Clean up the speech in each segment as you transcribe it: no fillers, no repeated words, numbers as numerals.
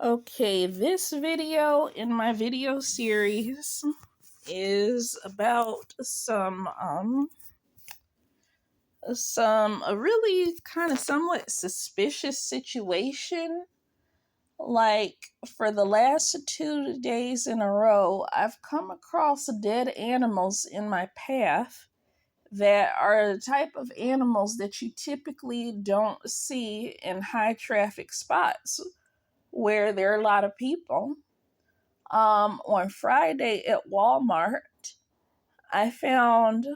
Okay, this video in my video series is about a really kind of somewhat suspicious situation. Like, for the last 2 days in a row, I've come across dead animals in my path that are the type of animals that you typically don't see in high traffic spots where there are a lot of people. On Friday at Walmart, I found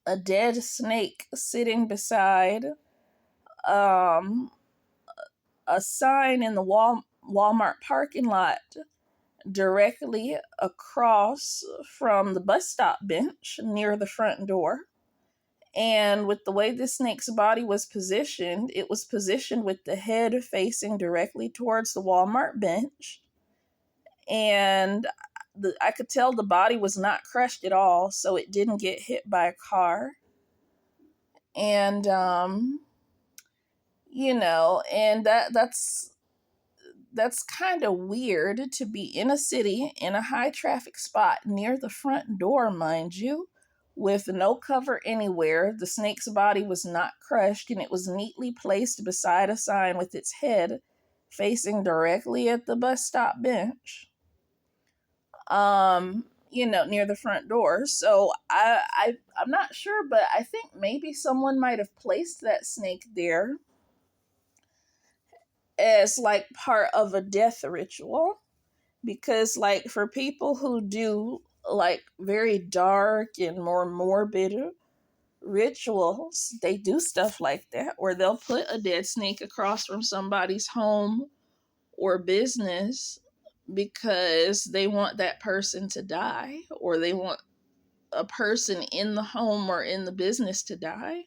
a dead snake sitting beside um, a sign in the Walmart parking lot directly across from the bus stop bench near the front door. And with the way the snake's body was positioned, it was positioned with the head facing directly towards the Walmart bench. And I could tell the body was not crushed at all, so it didn't get hit by a car. And and that's kind of weird to be in a city in a high traffic spot near the front door, mind you, with no cover anywhere. The snake's body was not crushed, and it was neatly placed beside a sign with its head facing directly at the bus stop bench. Near the front door. So I'm not sure, but I think maybe someone might have placed that snake there as like part of a death ritual. Because like for people who do like very dark and more morbid rituals, they do stuff like that where they'll put a dead snake across from somebody's home or business because they want that person to die, or they want a person in the home or in the business to die.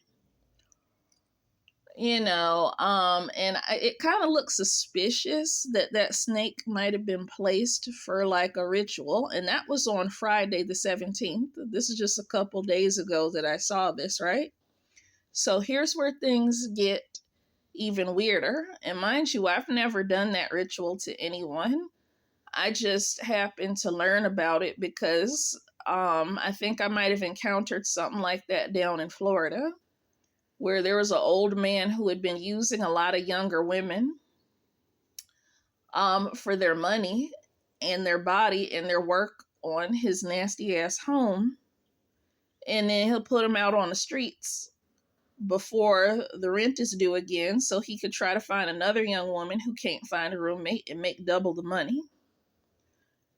It kind of looks suspicious that that snake might have been placed for like a ritual, and that was on Friday the 17th. This is just a couple days ago that I saw this, right? So here's where things get even weirder. And mind you, I've never done that ritual to anyone. I just happened to learn about it because I think I might have encountered something like that down in Florida, where there was an old man who had been using a lot of younger women for their money and their body and their work on his nasty ass home. And then he'll put them out on the streets before the rent is due again so he could try to find another young woman who can't find a roommate and make double the money.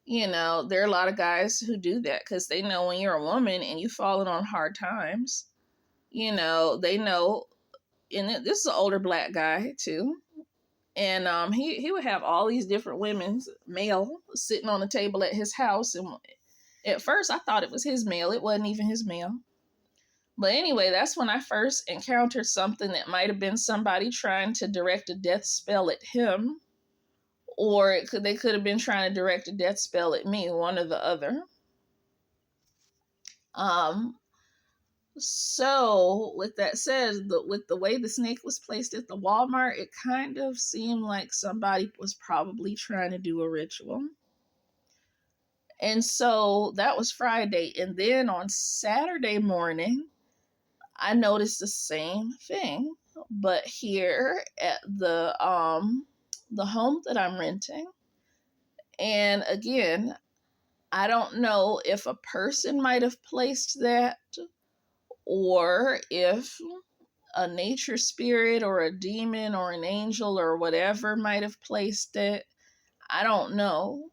There are a lot of guys who do that because they know when you're a woman and you've fallen on hard times, they know. And this is an older black guy too. And he would have all these different women, male, sitting on the table at his house. And at first I thought it was his mail. It wasn't even his mail. But anyway, that's when I first encountered something that might have been somebody trying to direct a death spell at him, or they could have been trying to direct a death spell at me, one or the other. So with that said, with the way the snake was placed at the Walmart, it kind of seemed like somebody was probably trying to do a ritual. And so that was Friday. And then on Saturday morning, I noticed the same thing, but here at the home that I'm renting. And again, I don't know if a person might have placed that, or if a nature spirit or a demon or an angel or whatever might have placed it. I don't know.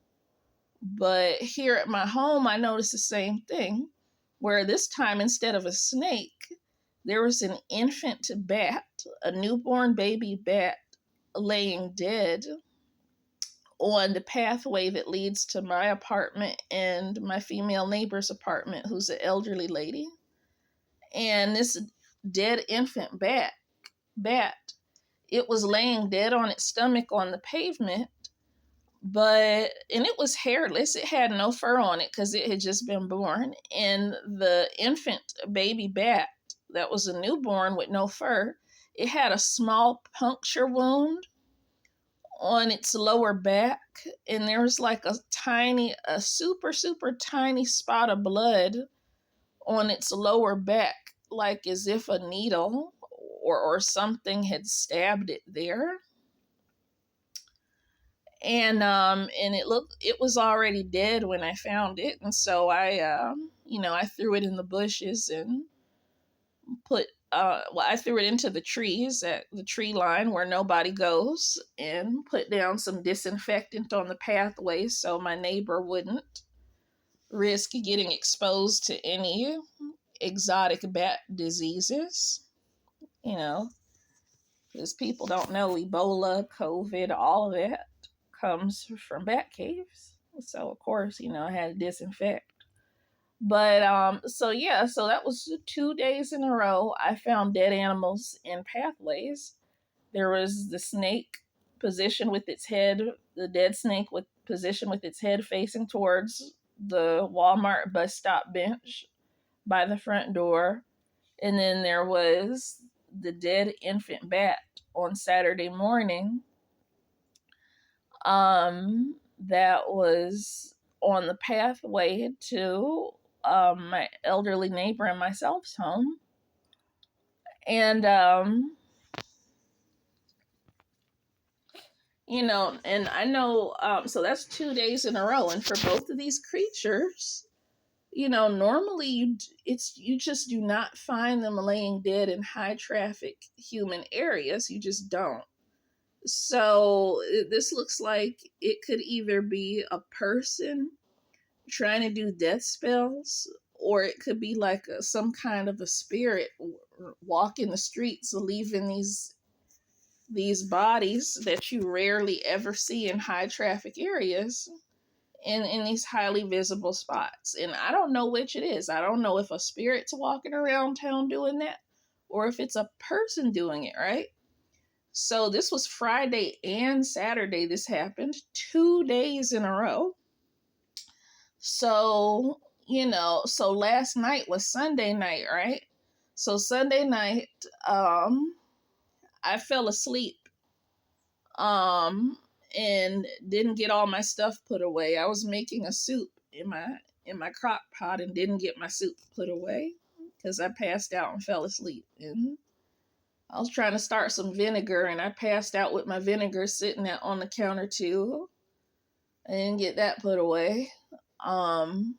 But here at my home, I noticed the same thing, where this time instead of a snake, there was an infant bat, a newborn baby bat, laying dead on the pathway that leads to my apartment and my female neighbor's apartment, who's an elderly lady. And this dead infant bat, it was laying dead on its stomach on the pavement, and it was hairless. It had no fur on it because it had just been born. And the infant baby bat that was a newborn with no fur, it had a small puncture wound on its lower back, and there was like a super, super tiny spot of blood on its lower back, like as if a needle or something had stabbed it there. And it was already dead when I found it, and so I threw it in the bushes and I threw it into the trees at the tree line where nobody goes, and put down some disinfectant on the pathway so my neighbor wouldn't risk getting exposed to any exotic bat diseases. You know, because people don't know Ebola, COVID, all of that comes from bat caves. So of course, I had to disinfect. But so that was 2 days in a row. I found dead animals in pathways. There was the snake positioned with its head, the dead snake with position with its head facing towards the Walmart bus stop bench by the front door. And then there was the dead infant bat on Saturday morning. That was on the pathway to my elderly neighbor and myself's home. And and I know, so that's 2 days in a row. And for both of these creatures, normally you just do not find them laying dead in high traffic human areas. You just don't. So this looks like it could either be a person trying to do death spells, or it could be like some kind of a spirit walking the streets, leaving these bodies that you rarely ever see in high traffic areas in these highly visible spots. And I don't know which it is. I don't know if a spirit's walking around town doing that or if it's a person doing it, right? So this was Friday and Saturday this happened, 2 days in a row. So, so last night was Sunday night, right? So Sunday night, I fell asleep and didn't get all my stuff put away. I was making a soup in my crock pot and didn't get my soup put away because I passed out and fell asleep. And I was trying to start some vinegar and I passed out with my vinegar sitting out on the counter too. I didn't get that put away. And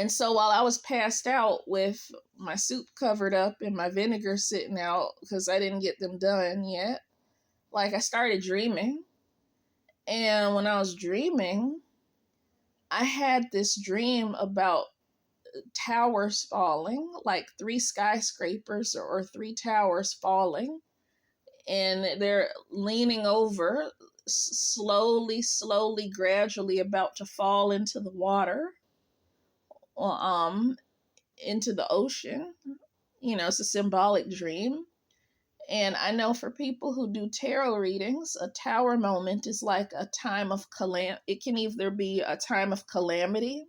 so while I was passed out with my soup covered up and my vinegar sitting out because I didn't get them done yet, like I started dreaming. And when I was dreaming, I had this dream about towers falling, like 3 skyscrapers or 3 towers falling. And they're leaning over, slowly, gradually about to fall into the water, into the ocean. It's a symbolic dream. And I know for people who do tarot readings, a tower moment is like a time of it can either be a time of calamity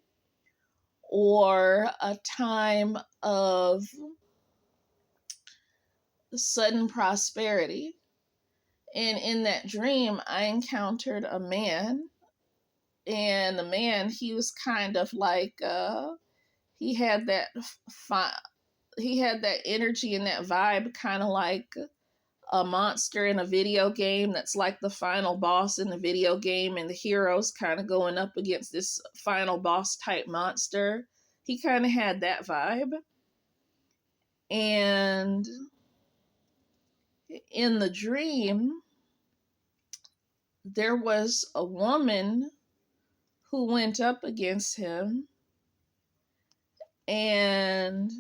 or a time of sudden prosperity. And in that dream, I encountered a man, and the man, he was kind of like he had that he had that energy and that vibe, kind of like a monster in a video game that's like the final boss in the video game, and the hero's kind of going up against this final boss type monster. He kind of had that vibe. And in the dream, there was a woman who went up against him, and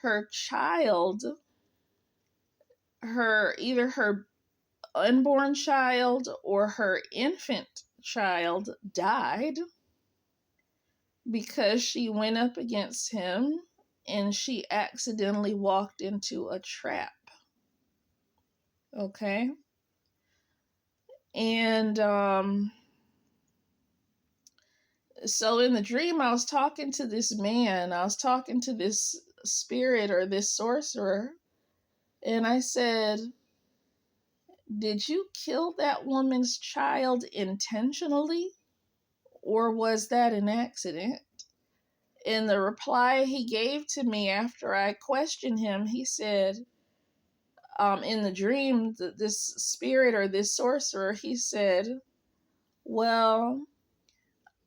her child, either her unborn child or her infant child, died because she went up against him and she accidentally walked into a trap. Okay? And so in the dream, I was talking to this man, I was talking to this spirit or this sorcerer, and I said, did you kill that woman's child intentionally, or was that an accident? In the reply he gave to me after I questioned him, he said, in the dream, this spirit or this sorcerer, he said, well,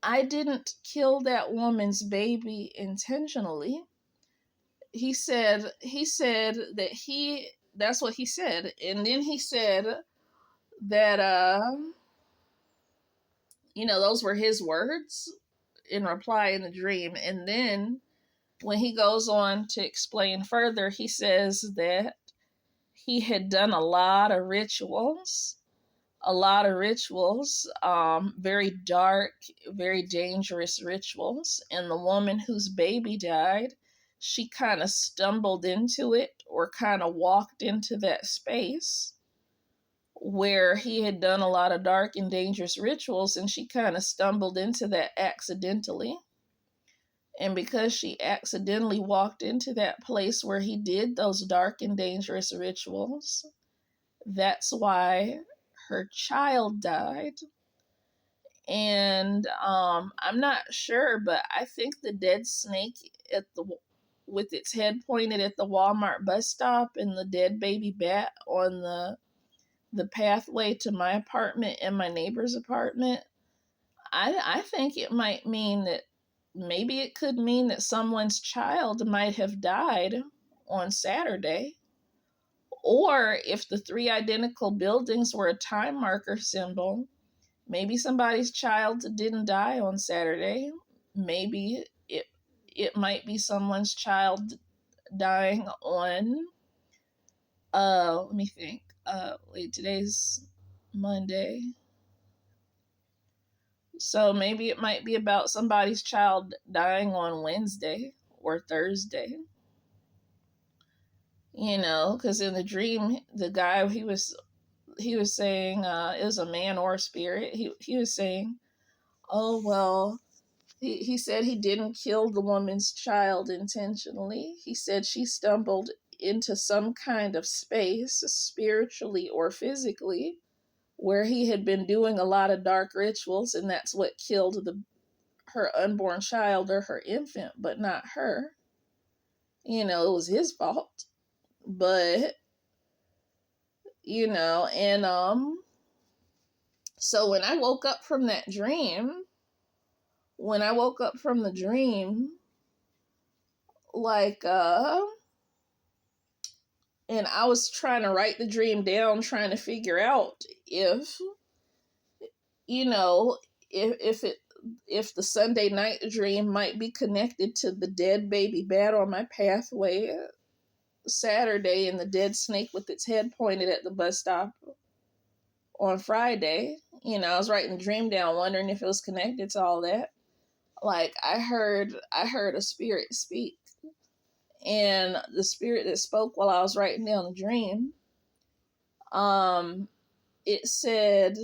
I didn't kill that woman's baby intentionally. He said that that's what he said. And then he said that, those were his words in reply in the dream. And then when he goes on to explain further, he says that he had done a lot of rituals, very dark, very dangerous rituals. And the woman whose baby died, she kind of stumbled into it or kind of walked into that space where he had done a lot of dark and dangerous rituals, and she kind of stumbled into that accidentally. And because she accidentally walked into that place where he did those dark and dangerous rituals, that's why her child died. And I'm not sure, but I think the dead snake with its head pointed at the Walmart bus stop and the dead baby bat on the pathway to my apartment and my neighbor's apartment, I think it might mean that maybe it could mean that someone's child might have died on Saturday. Or if the three identical buildings were a time marker symbol, maybe somebody's child didn't die on Saturday. Maybe it might be someone's child dying on let me think. Today's Monday. So maybe it might be about somebody's child dying on Wednesday or Thursday. Because in the dream, the guy he was saying, it was a man or a spirit. He was saying, oh well, he said he didn't kill the woman's child intentionally. He said she stumbled into some kind of space, spiritually or physically, where he had been doing a lot of dark rituals, and that's what killed her unborn child or her infant, but not her. It was his fault. But and so when I woke up from that dream, like and I was trying to write the dream down, trying to figure out if you know if the Sunday night dream might be connected to the dead baby bat on my pathway Saturday and the dead snake with its head pointed at the bus stop on Friday. I was writing the dream down, wondering if it was connected to all that. Like I heard a spirit speak, and the spirit that spoke while I was writing down the dream, it said,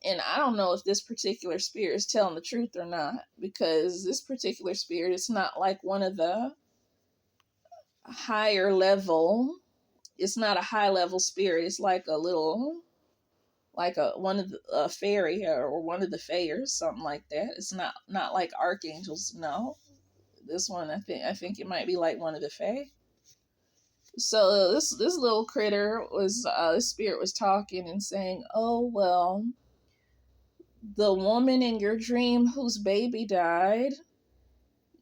and I don't know if this particular spirit is telling the truth or not, because this particular spirit is not like one of the higher level. It's not a high level spirit. It's like a little, like one of the fairy or one of the fae or something like that. It's not like archangels. No, this one I think it might be like one of the fae. So this little critter was this spirit was talking and saying, "Oh well, the woman in your dream whose baby died,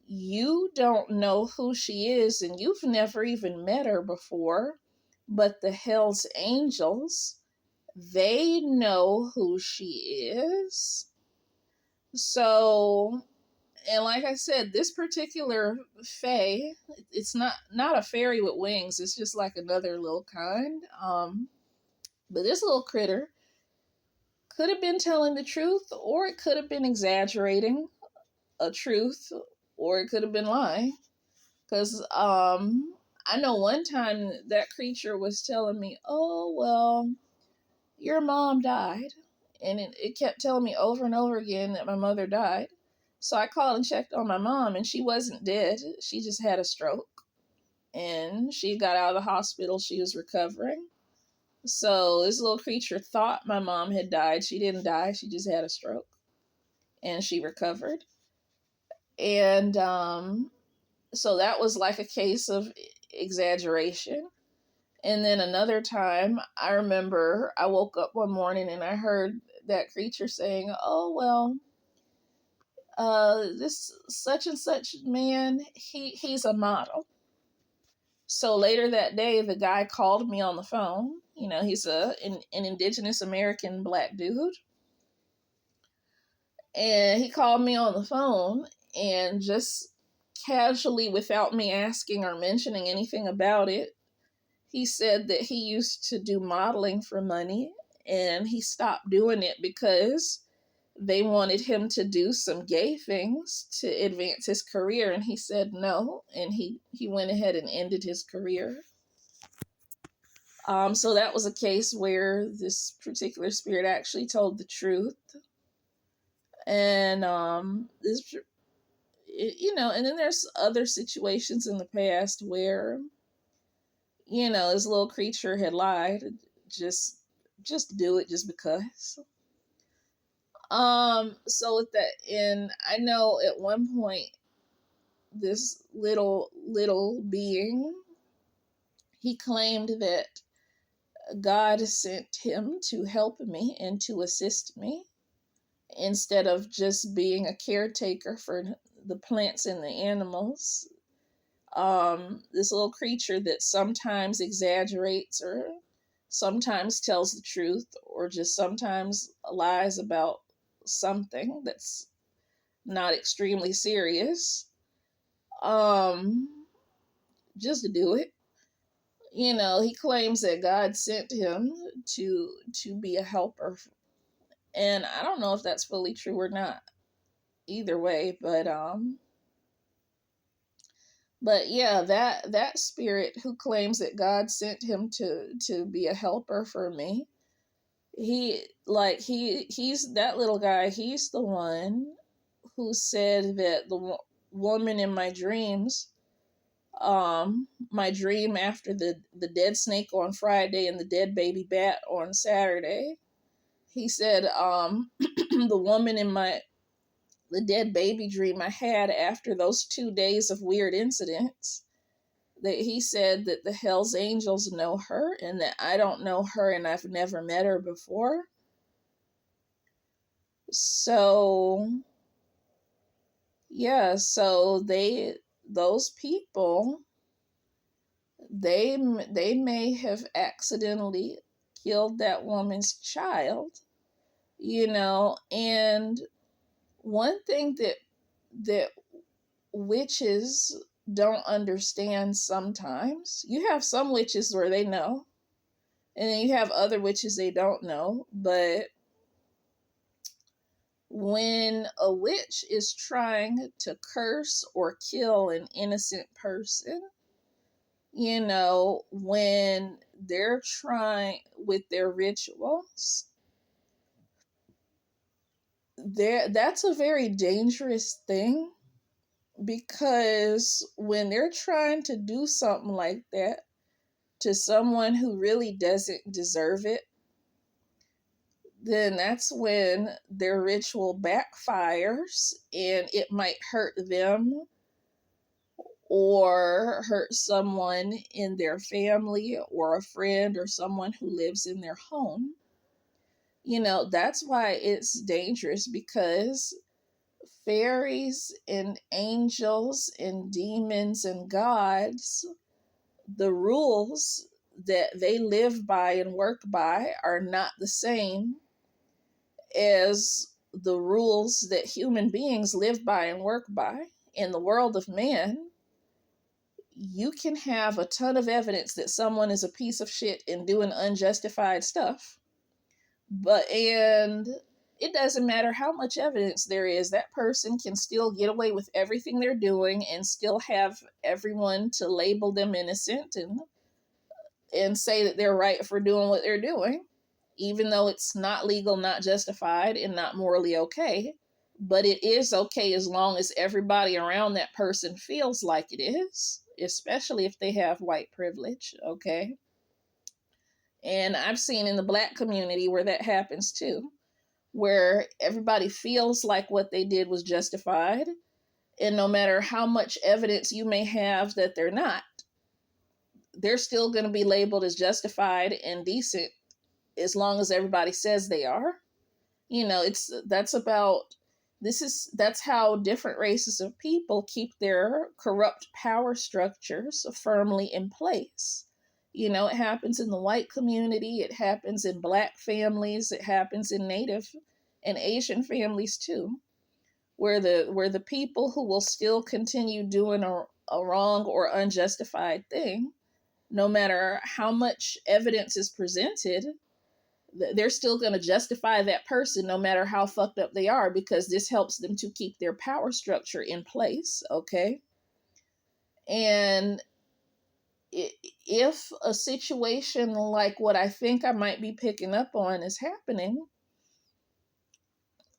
you don't know who she is, and you've never even met her before, but the Hell's Angels, they know who she is." So, and like I said, this particular fae, it's not a fairy with wings. It's just like another little kind. But this little critter could have been telling the truth, or it could have been exaggerating a truth, or it could have been lying. Because I know one time that creature was telling me, "Oh well, your mom died," and it kept telling me over and over again that my mother died. So I called and checked on my mom, and she wasn't dead. She just had a stroke, and she got out of the hospital. She was recovering. So this little creature thought my mom had died. She didn't die. She just had a stroke, and she recovered. And so that was like a case of exaggeration. And then another time, I remember I woke up one morning and I heard that creature saying, "Oh well, this such and such man, he's a model." So later that day, the guy called me on the phone. You know, he's an indigenous American black dude, and he called me on the phone and just casually, without me asking or mentioning anything about it, he said that he used to do modeling for money and he stopped doing it because they wanted him to do some gay things to advance his career, and he said no, and he went ahead and ended his career. So that was a case where this particular spirit actually told the truth. And this, you know, and then there's other situations in the past where, you know, this little creature had lied, just just do it just because. So with that, and I know at one point this little being, he claimed that God sent him to help me and to assist me instead of just being a caretaker for the plants and the animals. This little creature that sometimes exaggerates or sometimes tells the truth or just sometimes lies about something that's not extremely serious. Um, just to do it. You know, he claims that God sent him to be a helper, and I don't know if that's fully true or not. Either way, but yeah, that spirit who claims that God sent him to be a helper for me, he's that little guy. He's the one who said that the woman in my dreams, my dream after the dead snake on Friday and the dead baby bat on Saturday. He said, the woman in the dead baby dream I had after those 2 days of weird incidents, that he said that the Hell's Angels know her and that I don't know her and I've never met her before. So yeah, so those people, they may have accidentally killed that woman's child, you know. And one thing that witches don't understand sometimes, you have some witches where they know, and then you have other witches they don't know. But when a witch is trying to curse or kill an innocent person, you know, when they're trying with their rituals, that's a very dangerous thing, because when they're trying to do something like that to someone who really doesn't deserve it, then that's when their ritual backfires and it might hurt them or hurt someone in their family or a friend or someone who lives in their home. You know, that's why it's dangerous, because fairies and angels and demons and gods, the rules that they live by and work by are not the same as the rules that human beings live by and work by. In the world of man, you can have a ton of evidence that someone is a piece of shit and doing unjustified stuff. And it doesn't matter how much evidence there is, that person can still get away with everything they're doing and still have everyone to label them innocent and say that they're right for doing what they're doing, even though it's not legal, not justified, and not morally okay. But it is okay as long as everybody around that person feels like it is, especially if they have white privilege, okay? And I've seen in the Black community where that happens too, where everybody feels like what they did was justified. And no matter how much evidence you may have that they're not, they're still going to be labeled as justified and decent as long as everybody says they are. It's that's how different races of people keep their corrupt power structures firmly in place. It happens in the white community, it happens in Black families, it happens in Native and Asian families too, where the people who will still continue doing a wrong or unjustified thing, no matter how much evidence is presented, they're still going to justify that person no matter how fucked up they are, because this helps them to keep their power structure in place. Okay. And if a situation like what I think I might be picking up on is happening,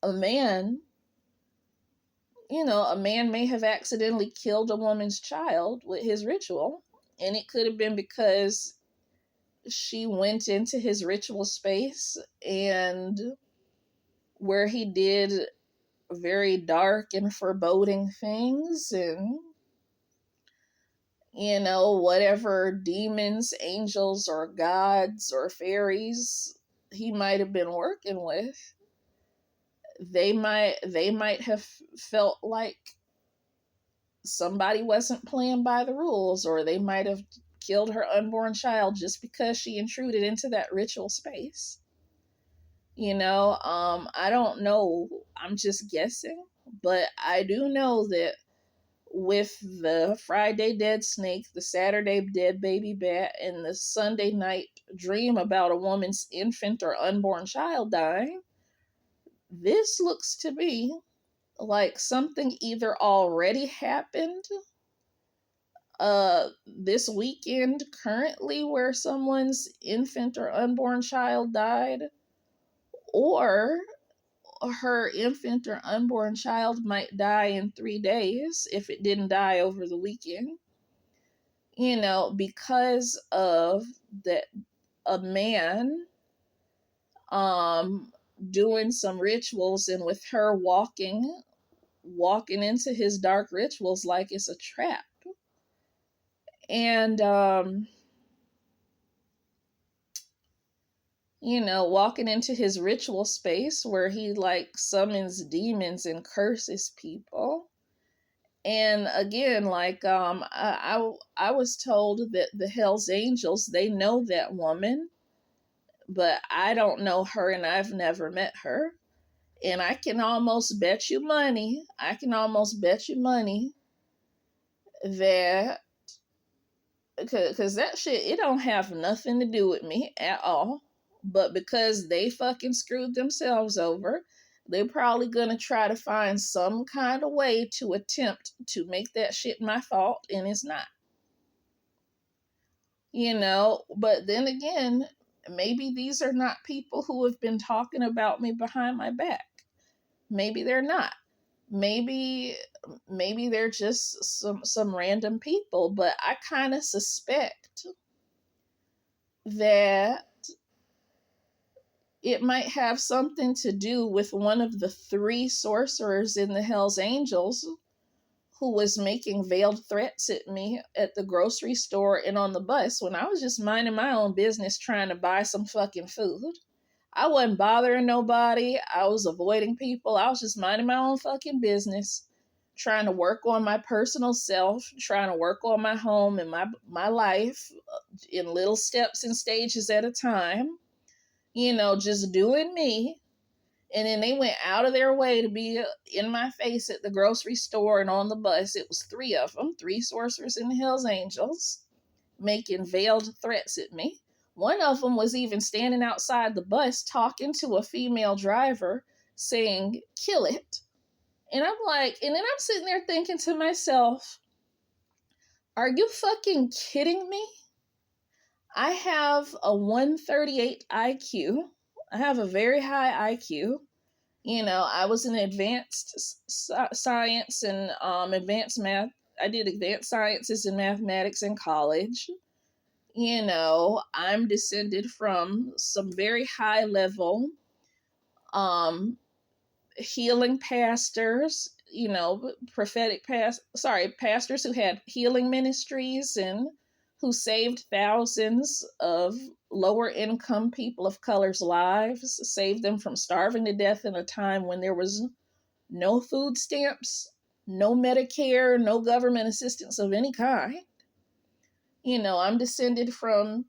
a man may have accidentally killed a woman's child with his ritual, and it could have been because she went into his ritual space and where he did very dark and foreboding things, and whatever demons, angels, or gods or fairies he might have been working with, they might have felt like somebody wasn't playing by the rules, or they might have killed her unborn child just because she intruded into that ritual space. I don't know, I'm just guessing, but I do know that with the Friday dead snake, the Saturday dead baby bat, and the Sunday night dream about a woman's infant or unborn child dying, this looks to be like something either already happened this weekend currently where someone's infant or unborn child died, or her infant or unborn child might die in 3 days if it didn't die over the weekend, because of that, a man doing some rituals, and with her walking into his dark rituals like it's a trap. And walking into his ritual space where he like summons demons and curses people. And again, like I was told that the Hell's Angels, they know that woman, but I don't know her and I've never met her. And I can almost bet you money that, because that shit, it don't have nothing to do with me at all. But because they fucking screwed themselves over, they're probably gonna try to find some kind of way to attempt to make that shit my fault, and it's not. But then again, maybe these are not people who have been talking about me behind my back. Maybe they're not. Maybe they're just some random people, but I kind of suspect that it might have something to do with one of the 3 sorcerers in the Hells Angels who was making veiled threats at me at the grocery store and on the bus when I was just minding my own business trying to buy some fucking food. I wasn't bothering nobody. I was avoiding people. I was just minding my own fucking business, trying to work on my personal self, trying to work on my home and my life in little steps and stages at a time, just doing me. And then they went out of their way to be in my face at the grocery store and on the bus. It was 3 of them, 3 sorcerers in the Hells Angels, making veiled threats at me. One of them was even standing outside the bus talking to a female driver saying, "Kill it." And I'm like, and then I'm sitting there thinking to myself, are you fucking kidding me? I have a 138 IQ. I have a very high IQ. I was in advanced science and advanced math. I did advanced sciences and mathematics in college. I'm descended from some very high level um healing pastors, pastors who had healing ministries and who saved thousands of lower income people of color's lives, saved them from starving to death in a time when there was no food stamps, no Medicare, no government assistance of any kind. I'm descended from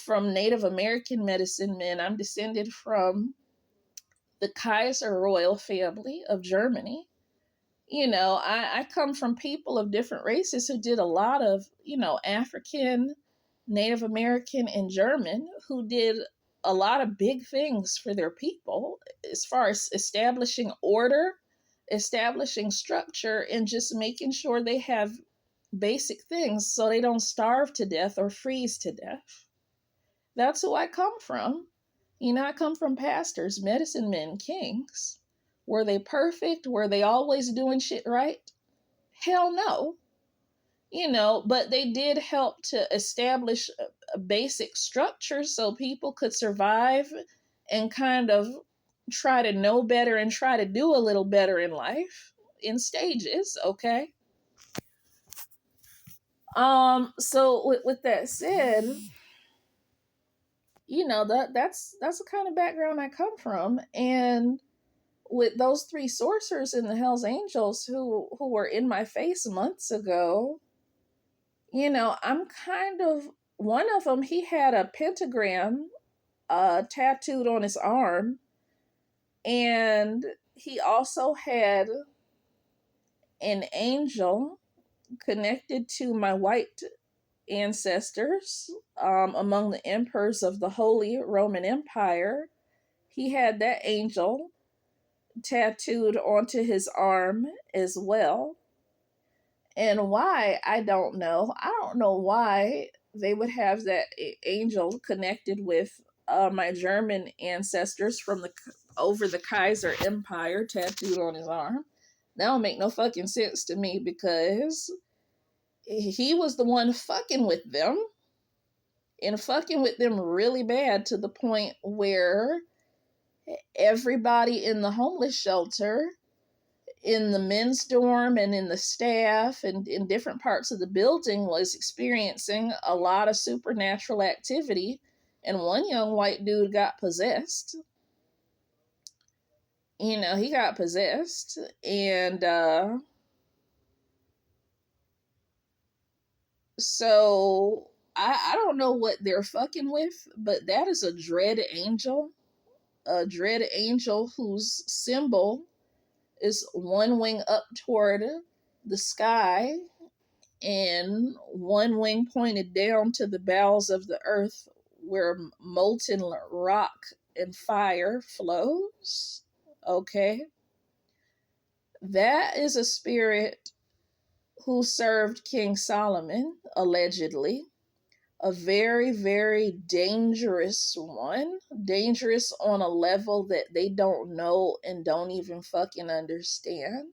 Native American medicine men. I'm descended from the Kaiser royal family of Germany. I come from people of different races who did a lot of, African, Native American, and German who did a lot of big things for their people as far as establishing order, establishing structure, and just making sure they have basic things so they don't starve to death or freeze to death. That's who I come from. I come from pastors, medicine men, kings. Were they perfect? Were they always doing shit right? Hell no. But they did help to establish a basic structure so people could survive and kind of try to know better and try to do a little better in life in stages, okay? So with that said, that's the kind of background I come from. And with those three sorcerers in the Hells Angels who were in my face months ago, I'm kind of one of them. He had a pentagram tattooed on his arm, and he also had an angel connected to my white ancestors among the emperors of the Holy Roman Empire. He had that angel tattooed onto his arm as well. And why, I don't know. I don't know why they would have that angel connected with my German ancestors from over the Kaiser Empire tattooed on his arm. That don't make no fucking sense to me because he was the one fucking with them and fucking with them really bad to the point where everybody in the homeless shelter, in the men's dorm and in the staff and in different parts of the building was experiencing a lot of supernatural activity. And one young white dude got possessed. He got possessed. And so I don't know what they're fucking with, but that is a dread angel. A dread angel whose symbol is one wing up toward the sky and one wing pointed down to the bowels of the earth where molten rock and fire flows. Okay. That is a spirit who served King Solomon, allegedly. A very, very dangerous one. Dangerous on a level that they don't know and don't even fucking understand.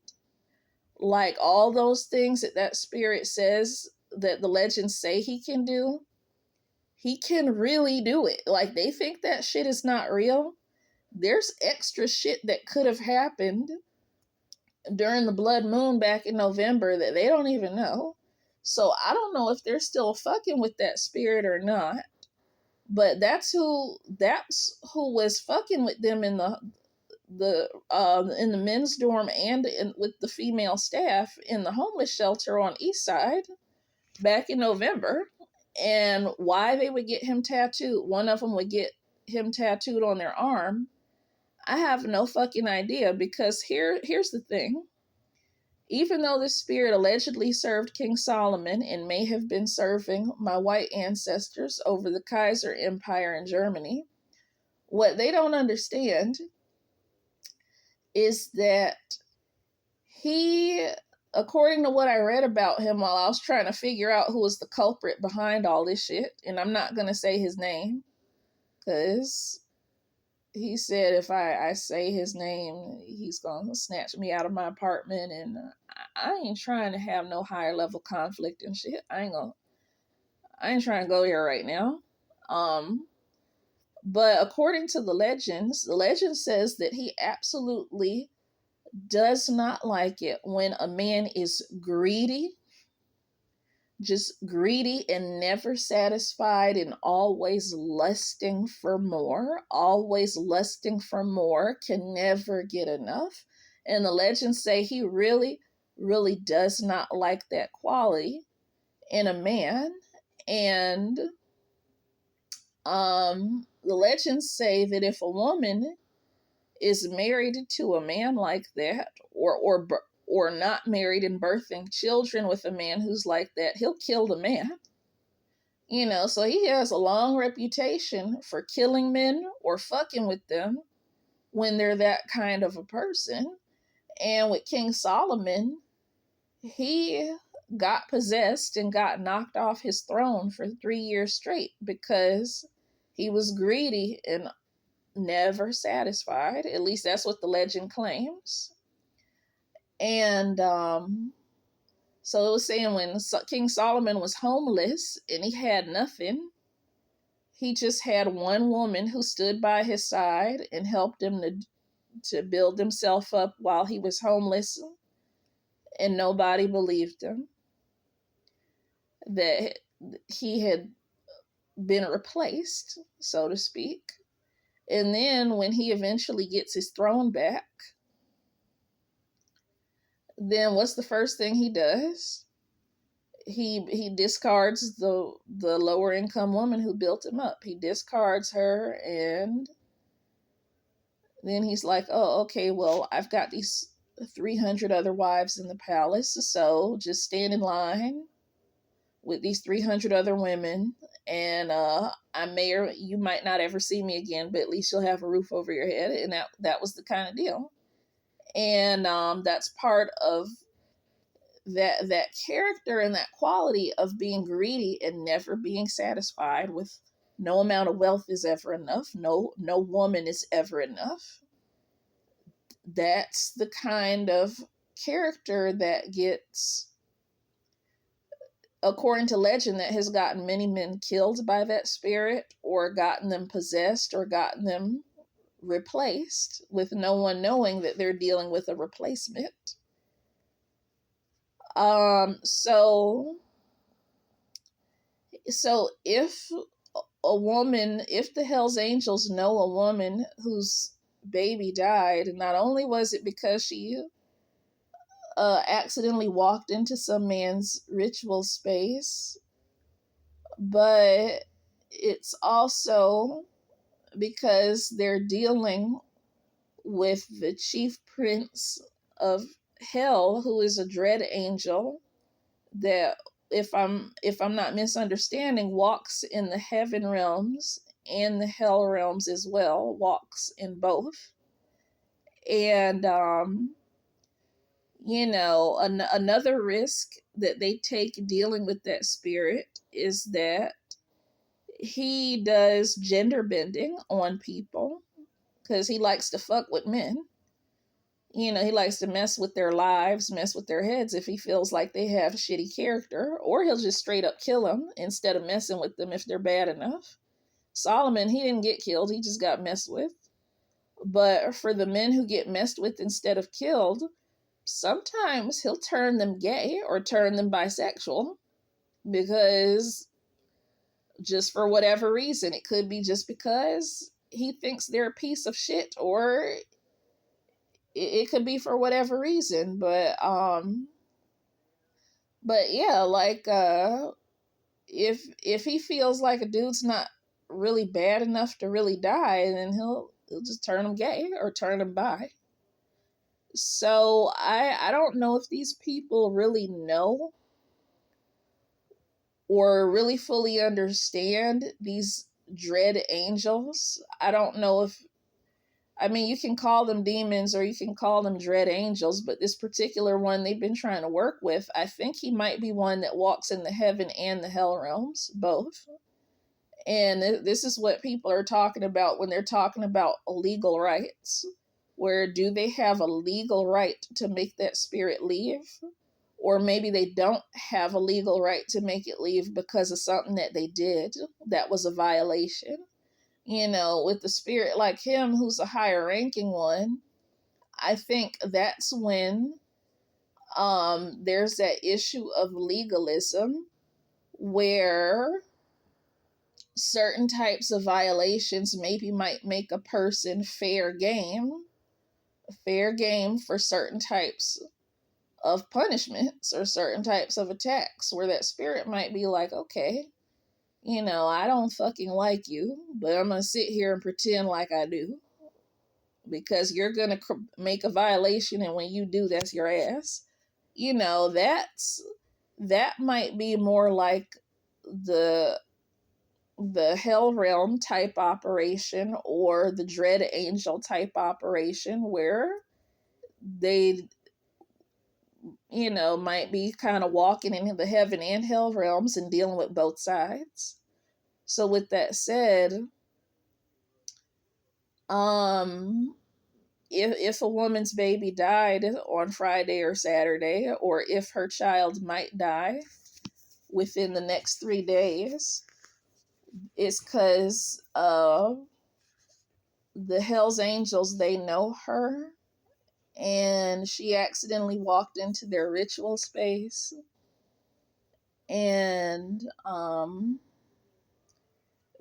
Like all those things that spirit says that the legends say he can do, he can really do it. Like they think that shit is not real. There's extra shit that could have happened during the blood moon back in November that they don't even know. So I don't know if they're still fucking with that spirit or not. But that's who was fucking with them in the men's dorm and with the female staff in the homeless shelter on East Side back in November. And why they would get him tattooed, one of them would get him tattooed on their arm, I have no fucking idea. Because here's the thing. Even though this spirit allegedly served King Solomon and may have been serving my white ancestors over the Kaiser Empire in Germany, what they don't understand is that he, according to what I read about him while I was trying to figure out who was the culprit behind all this shit, and I'm not going to say his name, because he said if I say his name, he's going to snatch me out of my apartment, and I ain't trying to have no higher level conflict and shit. I ain't trying to go here right now. Um, but according to the legend says that he absolutely does not like it when a man is greedy, just greedy and never satisfied and always lusting for more, can never get enough. And the legends say he really, really does not like that quality in a man. And the legends say that if a woman is married to a man like that, or not married and birthing children with a man who's like that, he'll kill the man. So he has a long reputation for killing men or fucking with them when they're that kind of a person. And with King Solomon, he got possessed and got knocked off his throne for 3 years straight because he was greedy and never satisfied. At least that's what the legend claims. And so it was saying when King Solomon was homeless and he had nothing, he just had one woman who stood by his side and helped him to build himself up while he was homeless, and nobody believed him that he had been replaced, so to speak. And then when he eventually gets his throne back, then what's the first thing he does? He discards the lower income woman who built him up. He discards her, and then he's like, oh, okay, well, I've got these 300 other wives in the palace, so just stand in line with these 300 other women, and you might not ever see me again, but at least you'll have a roof over your head. And that was the kind of deal. And that's part of that character and that quality of being greedy and never being satisfied with no amount of wealth is ever enough. No woman is ever enough. That's the kind of character that gets, according to legend, that has gotten many men killed by that spirit, or gotten them possessed, or gotten them replaced with no one knowing that they're dealing with a replacement. So if the Hells Angels know a woman whose baby died, not only was it because she accidentally walked into some man's ritual space, but it's also because they're dealing with the chief prince of hell, who is a dread angel that, if I'm not misunderstanding, walks in the heaven realms and the hell realms as well, walks in both. And another risk that they take dealing with that spirit is that he does gender bending on people, because he likes to fuck with men. He likes to mess with their lives, mess with their heads if he feels like they have shitty character, or he'll just straight up kill them instead of messing with them if they're bad enough. Solomon, he didn't get killed, he just got messed with. But for the men who get messed with instead of killed, sometimes he'll turn them gay or turn them bisexual, because just for whatever reason. It could be just because he thinks they're a piece of shit, or it could be for whatever reason. But yeah, like if he feels like a dude's not really bad enough to really die, then he'll just turn him gay or turn him bi. So I don't know if these people really know or really fully understand these dread angels. I don't know if, you can call them demons or you can call them dread angels, but this particular one they've been trying to work with, I think he might be one that walks in the heaven and the hell realms, both. And this is what people are talking about when they're talking about legal rights. Where do they have a legal right to make that spirit leave? or maybe they don't have a legal right to make it leave because of something that they did that was a violation. With the spirit like him, who's a higher ranking one, I think that's when there's that issue of legalism where certain types of violations maybe might make a person fair game for certain types of punishments or certain types of attacks, where that spirit might be like, okay, I don't fucking like you, but I'm gonna sit here and pretend like I do, because you're gonna make a violation, and when you do, that's your ass. That might be more like the hell realm type operation, or the dread angel type operation, where they might be kind of walking in the heaven and hell realms and dealing with both sides. So with that said, if a woman's baby died on Friday or Saturday, or if her child might die within the next 3 days, it's because the Hell's Angels, they know her, and she accidentally walked into their ritual space, and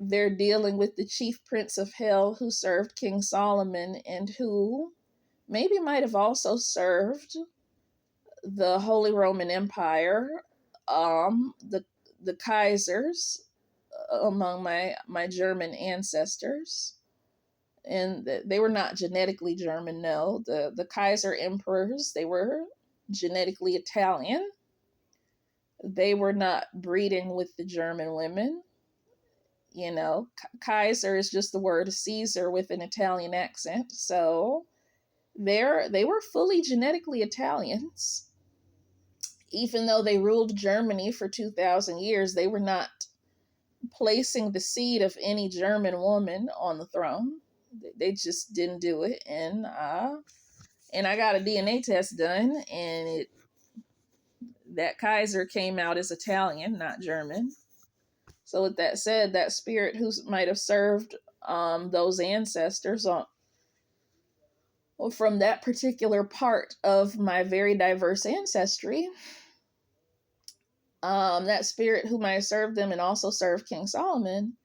they're dealing with the chief prince of hell, who served King Solomon, and who maybe might have also served the Holy Roman Empire, the Kaisers among my German ancestors. And they were not genetically German, no. The Kaiser emperors, they were genetically Italian. They were not breeding with the German women. Kaiser is just the word Caesar with an Italian accent. So they were fully genetically Italians. Even though they ruled Germany for 2,000 years, they were not placing the seed of any German woman on the throne. They just didn't do it. And I got a DNA test done, and that Kaiser came out as Italian, not German. So with that said, that spirit who might have served those ancestors from that particular part of my very diverse ancestry, that spirit who might have served them and also served King Solomon,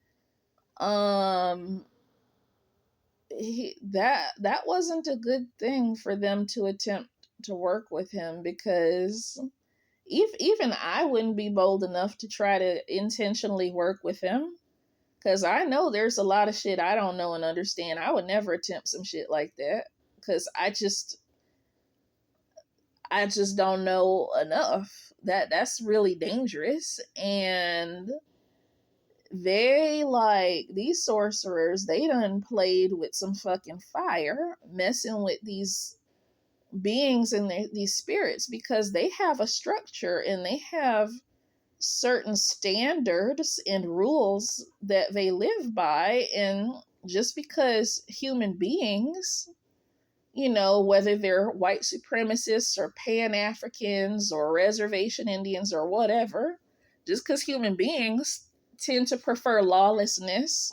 that wasn't a good thing for them to attempt to work with him, because even I wouldn't be bold enough to try to intentionally work with him, because I know there's a lot of shit I don't know and understand. I would never attempt some shit like that, because I just don't know enough. That's really dangerous. And these sorcerers, they done played with some fucking fire, messing with these beings and these spirits, because they have a structure and they have certain standards and rules that they live by. And just because human beings, whether they're white supremacists or Pan-Africans or reservation Indians or whatever, just because human beings tend to prefer lawlessness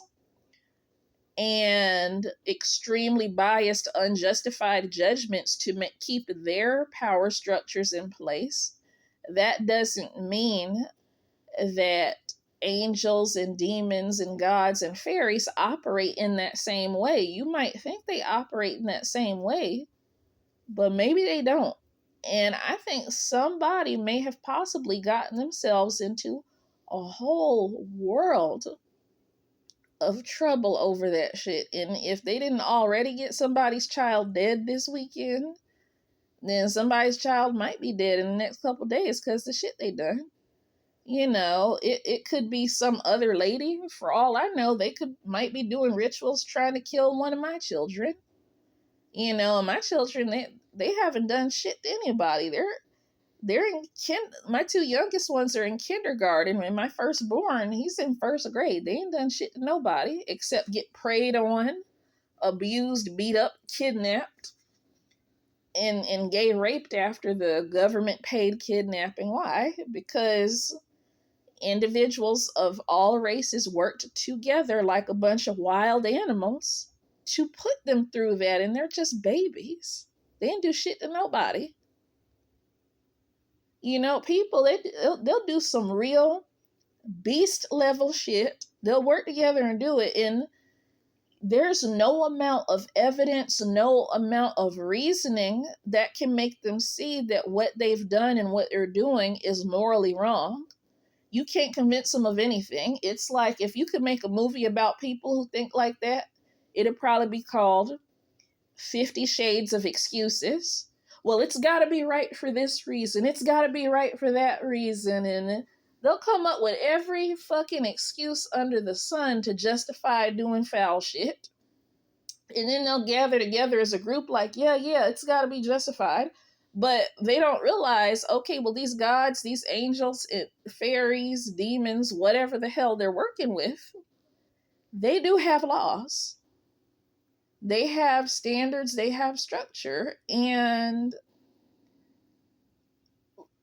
and extremely biased, unjustified judgments to keep their power structures in place, that doesn't mean that angels and demons and gods and fairies operate in that same way. You might think they operate in that same way, but maybe they don't. And I think somebody may have possibly gotten themselves into a whole world of trouble over that shit. And if they didn't already get somebody's child dead this weekend, then somebody's child might be dead in the next couple days because the shit they done. It could be some other lady. For all I know, they might be doing rituals trying to kill one of my children. My children, they haven't done shit to anybody. They're in my two youngest ones are in kindergarten, and my firstborn, he's in first grade. They ain't done shit to nobody except get preyed on, abused, beat up, kidnapped, and gay raped after the government paid kidnapping. Why? Because individuals of all races worked together like a bunch of wild animals to put them through that, and they're just babies. They didn't do shit to nobody. You know, people, they'll do some real beast level shit. They'll work together and do it, and there's no amount of evidence, no amount of reasoning that can make them see that what they've done and what they're doing is morally wrong. You can't convince them of anything. It's like if you could make a movie about people who think like that, it'd probably be called 50 Shades of Excuses. Well, it's got to be right for this reason. It's got to be right for that reason. And they'll come up with every fucking excuse under the sun to justify doing foul shit. And then they'll gather together as a group like, yeah, it's got to be justified. But they don't realize, okay, well, these gods, these angels, fairies, demons, whatever the hell they're working with, they do have laws. They have standards, they have structure. And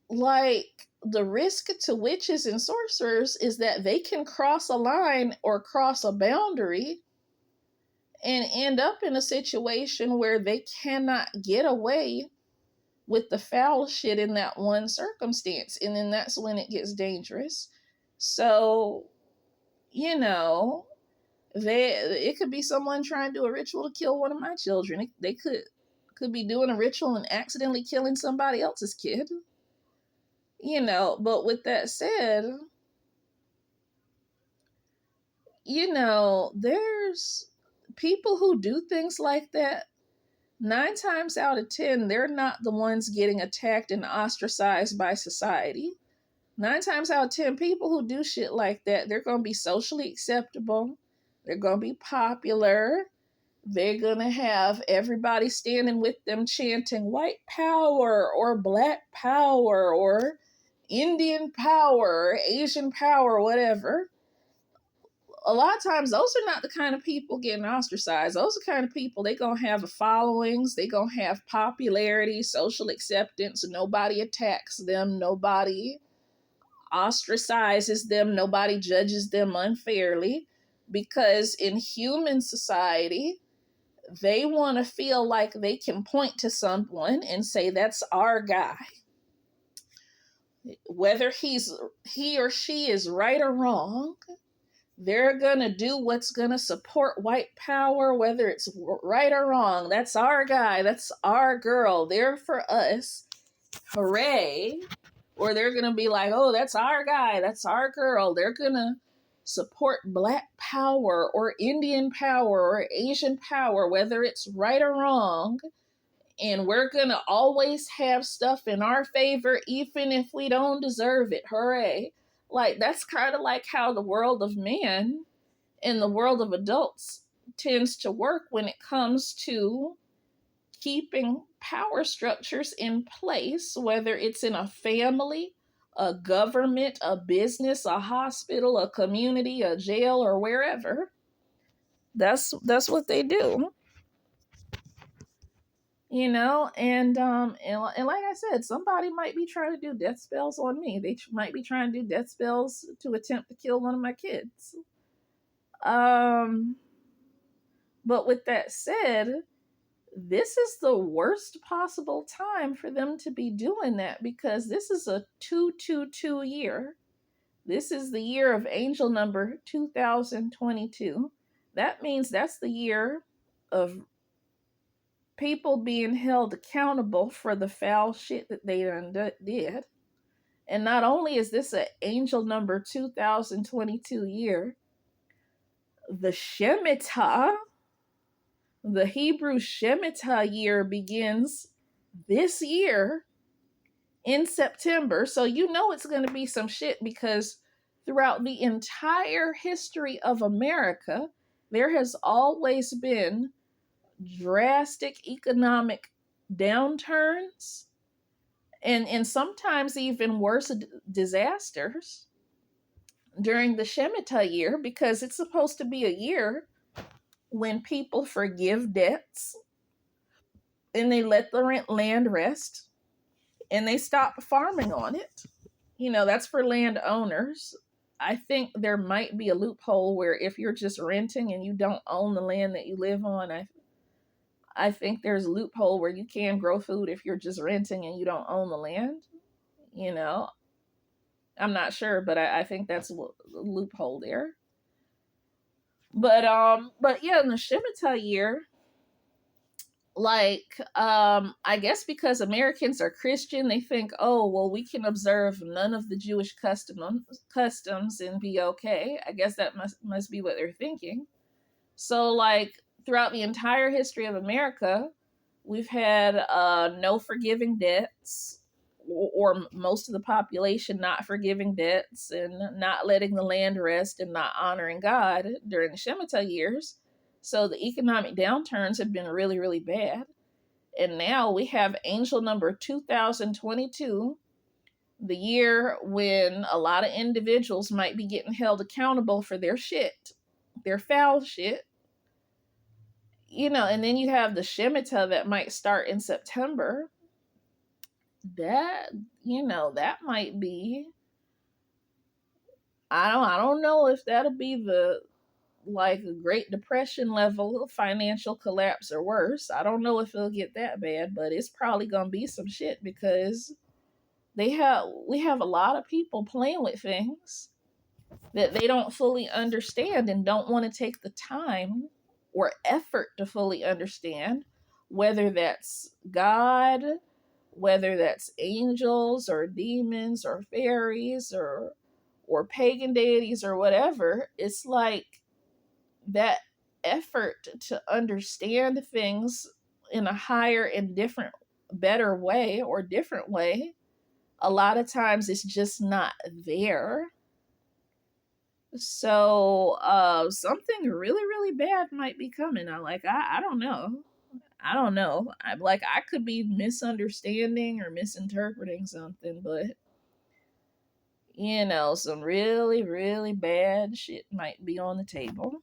like the risk to witches and sorcerers is that they can cross a line or cross a boundary and end up in a situation where they cannot get away with the foul shit in that one circumstance. And then that's when it gets dangerous. So, you know, it could be someone trying to do a ritual to kill one of my children. They could be doing a ritual and accidentally killing somebody else's kid. You know, but with that said, you know, there's people who do things like that. 9 times out of 10, they're not the ones getting attacked and ostracized by society. 9 times out of 10, people who do shit like that, they're going to be socially acceptable. They're going to be popular. They're going to have everybody standing with them chanting white power or black power or Indian power, Asian power, whatever. A lot of times those are not the kind of people getting ostracized. Those are the kind of people, they gonna have followings, they gonna have popularity, social acceptance. Nobody attacks them, nobody ostracizes them, nobody judges them unfairly, because in human society they want to feel like they can point to someone and say, that's our guy. Whether he or she is right or wrong, they're going to do what's going to support white power, whether it's right or wrong. That's our guy. That's our girl. They're for us. Hooray. Or they're going to be like, oh, that's our guy. That's our girl. They're going to support black power or Indian power or Asian power, whether it's right or wrong. And we're going to always have stuff in our favor, even if we don't deserve it. Hooray. Like, that's kind of like how the world of man and the world of adults tends to work when it comes to keeping power structures in place, whether it's in a family, a government, a business, a hospital, a community, a jail, or wherever. That's what they do. You know, and like I said, somebody might be trying to do death spells on me. They might be trying to do death spells to attempt to kill one of my kids. But with that said, this is the worst possible time for them to be doing that, because this is a 222 year. This is the year of angel number 2022. That means that's the year of people being held accountable for the foul shit that they did. And not only is this an angel number 2022 year, the Shemitah, the Hebrew Shemitah year, begins this year in September. So you know it's going to be some shit, because throughout the entire history of America, there has always been drastic economic downturns and sometimes even worse disasters during the Shemitah year, because it's supposed to be a year when people forgive debts, and they let the land rest, and they stop farming on it. That's for landowners. I think there might be a loophole where if you're just renting and you don't own the land that you live on, I think there's a loophole where you can grow food if you're just renting and you don't own the land. You know, I'm not sure, but I think that's a loophole there. But yeah, in the Shemitah year, like I guess because Americans are Christian, they think, oh well, we can observe none of the Jewish customs and be okay. I guess that must be what they're thinking. So like throughout the entire history of America, we've had no forgiving debts, or most of the population not forgiving debts and not letting the land rest and not honoring God during the Shemitah years. So the economic downturns have been really, really bad. And now we have angel number 2022, the year when a lot of individuals might be getting held accountable for their shit, their foul shit. And then you have the Shemitah that might start in September. That might be, I don't know if that'll be the like a Great Depression level of financial collapse or worse. I don't know if it'll get that bad, but it's probably gonna be some shit because we have a lot of people playing with things that they don't fully understand and don't want to take the time or effort to fully understand, whether that's God, whether that's angels or demons or fairies or pagan deities or whatever. It's like that effort to understand things in a higher and different, better way or different way, a lot of times it's just not there. So something really, really bad might be coming. I don't know. I could be misunderstanding or misinterpreting something, but some really, really bad shit might be on the table.